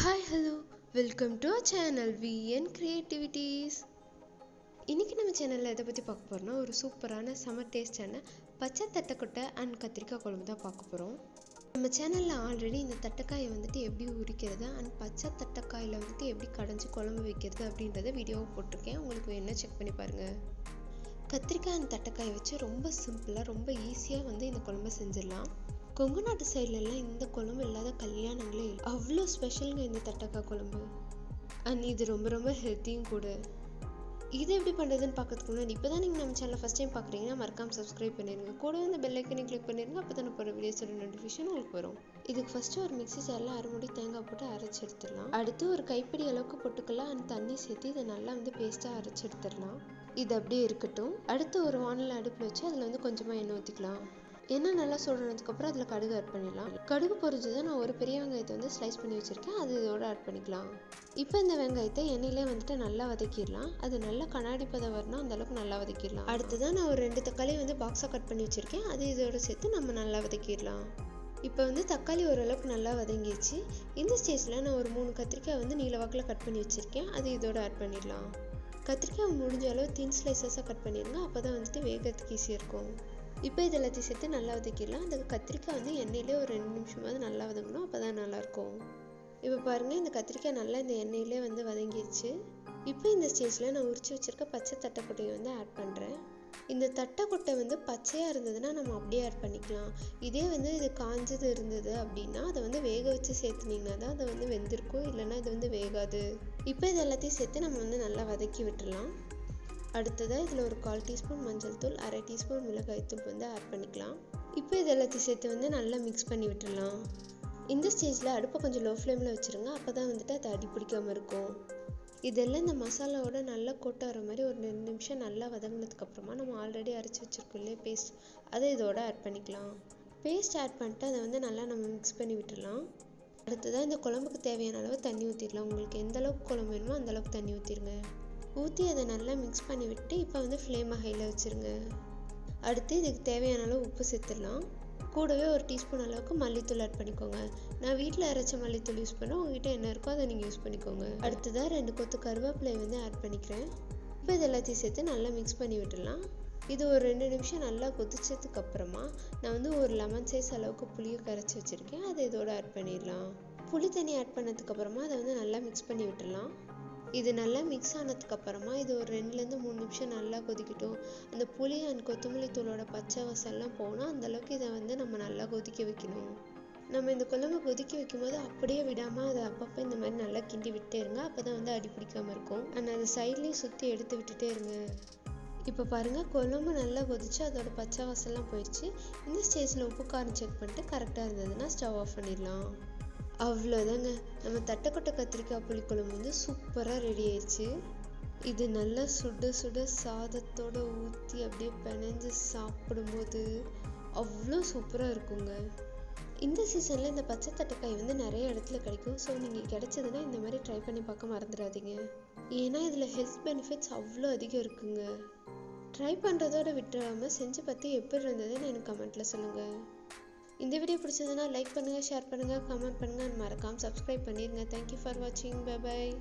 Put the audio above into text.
Hi, hello, welcome to our channel VN Creativities. இன்னைக்கு நம்ம சேனல்ல எதை பத்தி பார்க்க போறோம்னா ஒரு சூப்பரான சம்மர் டேஸ்டான பச்சை தட்டக்கொட்டை அண்ட் கத்திரிக்காய் குழம்பு தான் பார்க்க போறோம். நம்ம சேனல்ல ஆல்ரெடி இந்த தட்டக்காயை எப்படி உரிக்கிறது அண்ட் பச்சை தட்டக்காயில எப்படி கடைஞ்சி குழம்பு வைக்கிறது அப்படின்றத வீடியோவை போட்டிருக்கேன். உங்களுக்கு வேணும்னா செக் பண்ணி பாருங்க. கத்திரிக்காய் அண்ட் தட்டக்காயை வச்சு ரொம்ப சிம்பிளா ரொம்ப ஈஸியா இந்த குழம்பு செஞ்சிடலாம். கொங்கு நாட்டு சைட்லலாம் இந்த குழம்பு இல்லாத கல்யாணங்களே அவ்வளோ ஸ்பெஷலுங்க இந்த தட்டக்காய் குழம்பு. அண்ட் இது ரொம்ப ரொம்ப ஹெல்த்தியும் கூட. இது எப்படி பண்ணுறதுன்னு பார்க்கறதுக்கு முன்னாடி இப்போ தான் நீங்கள் நம்ம சேனலை ஃபஸ்ட் டைம் பார்க்குறீங்கன்னா மறக்காம சப்ஸ்கிரைப் பண்ணிடுங்க. கூட இந்த பெல் ஐக்கனை கிளிக் பண்ணிடுங்க. அப்போ தான் போகிற வீடியோஸோட நோட்டிஃபிகேஷன் உங்களுக்கு வரும். இதுக்கு ஃபஸ்ட்டு ஒரு மிக்ஸி ஜாரில் அரை மூடி தேங்காய் போட்டு அரைச்சி எடுத்துடலாம். அடுத்து ஒரு கைப்பிடி அளவுக்கு பொட்டுக்கடலை அண்ட் தண்ணி சேர்த்து இதை நல்லா பேஸ்ட்டாக அரைச்சி எடுத்துடலாம். இது அப்படியே இருக்கட்டும். அடுத்து ஒரு வானல் அடுப்பில் வச்சு அதில் கொஞ்சமாக எண்ணெய் ஊற்றிக்கலாம். எண்ணெய் நல்லா சூடானதுக்கப்புறம் அதில் கடுகு ஆட் பண்ணிடலாம். கடுகு பொரிஞ்சதை நான் ஒரு பெரிய வெங்காயத்தை ஸ்லைஸ் பண்ணி வச்சுருக்கேன். அது இதோட ஆட் பண்ணிக்கலாம். இப்போ இந்த வெங்காயத்தை எண்ணெயிலே நல்லா வதக்கிடலாம். அது நல்லா கண்ணாடி பதம் வரணும், அந்தளவுக்கு நல்லா வதக்கிடலாம். அடுத்ததான் நான் ஒரு 2 தக்காளி பாக்ஸாக கட் பண்ணி வச்சுருக்கேன். அது இதோட சேர்த்து நம்ம நல்லா வதக்கிடலாம். இப்போ தக்காளி ஓரளவுக்கு நல்லா வதங்கிடுச்சு. இந்த ஸ்டேஜில் நான் ஒரு 3 கத்திரிக்காய் நீல வாக்கில் கட் பண்ணி வச்சுருக்கேன். அது இதோட ஆட் பண்ணிடலாம். கத்திரிக்காய் முடிஞ்ச அளவு தின் ஸ்லைஸஸாக கட் பண்ணிடுங்க. அப்போ தான் வேகிறதுக்கு ஈஸியாக இருக்கும். இப்போ இது எல்லாத்தையும் சேர்த்து நல்லா வதக்கிடலாம். அந்த கத்திரிக்காய் எண்ணெயிலே ஒரு 2 நிமிஷமாவது நல்லா வதங்கணும். அப்போ தான் நல்லாயிருக்கும். இப்போ பாருங்கள், இந்த கத்திரிக்காய் நல்லா இந்த எண்ணெயிலே வதங்கிடுச்சு. இப்போ இந்த ஸ்டேஜில் நான் உரிச்சு வச்சுருக்க பச்சை தட்டைக்கொட்டையை ஆட் பண்ணுறேன். இந்த தட்டைக்கொட்டை பச்சையாக இருந்ததுன்னா நம்ம அப்படியே ஆட் பண்ணிக்கலாம். இதே இது காஞ்சது இருந்தது அப்படின்னா அதை வேக வச்சு சேர்த்துனீங்கன்னா தான் அதை வெந்திருக்கும், இல்லைன்னா இது வேகாது. இப்போ இது எல்லாத்தையும் சேர்த்து நம்ம நல்லா வதக்கி விட்டுடலாம். அடுத்ததாக இதில் ஒரு 1/4 டீஸ்பூன் மஞ்சள் தூள், 1/2 டீஸ்பூன் மிளகாய் தூள் ஆட் பண்ணிக்கலாம். இப்போ இது எல்லாத்தையும் சேர்த்து நல்லா மிக்ஸ் பண்ணி விட்டுடலாம். இந்த ஸ்டேஜில் அடுப்பை கொஞ்சம் லோ ஃப்ளேமில் வச்சுருங்க. அப்போ தான் அது அடி பிடிக்காமல் இருக்கும். இதெல்லாம் இந்த மசாலாவோட நல்லா கொட்ட வர மாதிரி ஒரு 2 நிமிஷம் நல்லா வதங்கினதுக்கப்புறமா நம்ம ஆல்ரெடி அரைச்சி வச்சுருக்கோம் இல்லையா பேஸ்ட், அதை இதோட ஆட் பண்ணிக்கலாம். பேஸ்ட் ஆட் பண்ணிட்டு அதை நல்லா நம்ம மிக்ஸ் பண்ணி விட்டுடலாம். அடுத்ததாக இந்த குழம்புக்கு தேவையான அளவு தண்ணி ஊற்றிடலாம். உங்களுக்கு எந்த அளவுக்கு குழம்பு வேணுமோ அந்தளவுக்கு தண்ணி ஊற்றிடுங்க. ஊற்றி அதை நல்லா மிக்ஸ் பண்ணி விட்டு இப்போ ஃப்ளேமை ஹையில் வச்சுருங்க. அடுத்து இதுக்கு தேவையான அளவு உப்பு சேர்த்துடலாம். கூடவே ஒரு டீஸ்பூன் அளவுக்கு மல்லித்தூள் ஆட் பண்ணிக்கோங்க. நான் வீட்டில் அரைச்ச மல்லித்தூள் யூஸ் பண்ணேன். உங்ககிட்ட என்ன இருக்கோ அதை நீங்கள் யூஸ் பண்ணிக்கோங்க. அடுத்ததாக 2 கொத்து கருவேப்பிலை ஆட் பண்ணிக்கிறேன். இப்போ இது எல்லாத்தையும் சேர்த்து நல்லா மிக்ஸ் பண்ணி விட்டுடலாம். இது ஒரு 2 நிமிஷம் நல்லா கொதிச்சதுக்கப்புறமா நான் ஒரு லெமன் சைஸ் அளவுக்கு புளியை கரைச்சி வச்சுருக்கேன். அதை இதோட ஆட் பண்ணிடலாம். புளி தண்ணி ஆட் பண்ணதுக்கப்புறமா அதை நல்லா மிக்ஸ் பண்ணி விட்டுடலாம். இது நல்லா மிக்ஸ் ஆனதுக்கப்புறமா இது ஒரு 2லேருந்து 3 நிமிஷம் நல்லா கொதிக்கட்டும். அந்த புளி அண்ட் கொத்தமல்லி தூளோட பச்சை வாசம்லாம் போனால் அந்தளவுக்கு இதை நம்ம நல்லா கொதிக்க வைக்கணும். நம்ம இந்த குழம்பு கொதிக்க வைக்கும்போது அப்படியே விடாமல் அதை அப்பப்போ இந்த மாதிரி நல்லா கிண்டி விட்டே இருங்க. அப்போ தான் அடி பிடிக்காமல் இருக்கும். அண்ட் அதை சைட்லேயும் சுற்றி எடுத்து விட்டுட்டே இருங்க. இப்போ பாருங்கள், குழம்பு நல்லா கொதிச்சு அதோட பச்சை வாசம்லாம் போயிடுச்சு. இந்த ஸ்டேஜில் உப்பு காரம் செக் பண்ணிட்டு கரெக்டாக இருந்ததுன்னா ஸ்டவ் ஆஃப் பண்ணிடலாம். அவ்வளோதாங்க, நம்ம தட்டைக்கொட்டை கத்திரிக்காய் புளிக்குழம்பு சூப்பராக ரெடி ஆயிடுச்சு. இது நல்லா சுட சுட சாதத்தோடு ஊற்றி அப்படியே பிணைஞ்சு சாப்பிடும்போது அவ்வளோ சூப்பராக இருக்குங்க. இந்த சீசனில் இந்த பச்சை தட்டைக்காய் நிறைய இடத்துல கிடைக்கும். ஸோ நீங்கள் கிடைச்சதுன்னா இந்த மாதிரி ட்ரை பண்ணி பார்க்க மறந்துடாதீங்க. ஏன்னா இதில் ஹெல்த் பெனிஃபிட்ஸ் அவ்வளோ அதிகம் இருக்குங்க. ட்ரை பண்ணுறதோட விட்டுறாமல் செஞ்சு பார்த்து எப்படி இருந்ததுன்னு எனக்கு கமெண்ட்டில் சொல்லுங்கள். இந்த வீடியோ பிடிச்சதுன்னா லைக் பண்ணுங்கள், ஷேர் பண்ணுங்கள், கமெண்ட் பண்ணுங்கள், மறக்காமல் சப்ஸ்கிரைப் பண்ணிடுங்க. தேங்க்யூ ஃபார் வாட்சிங். Bye bye.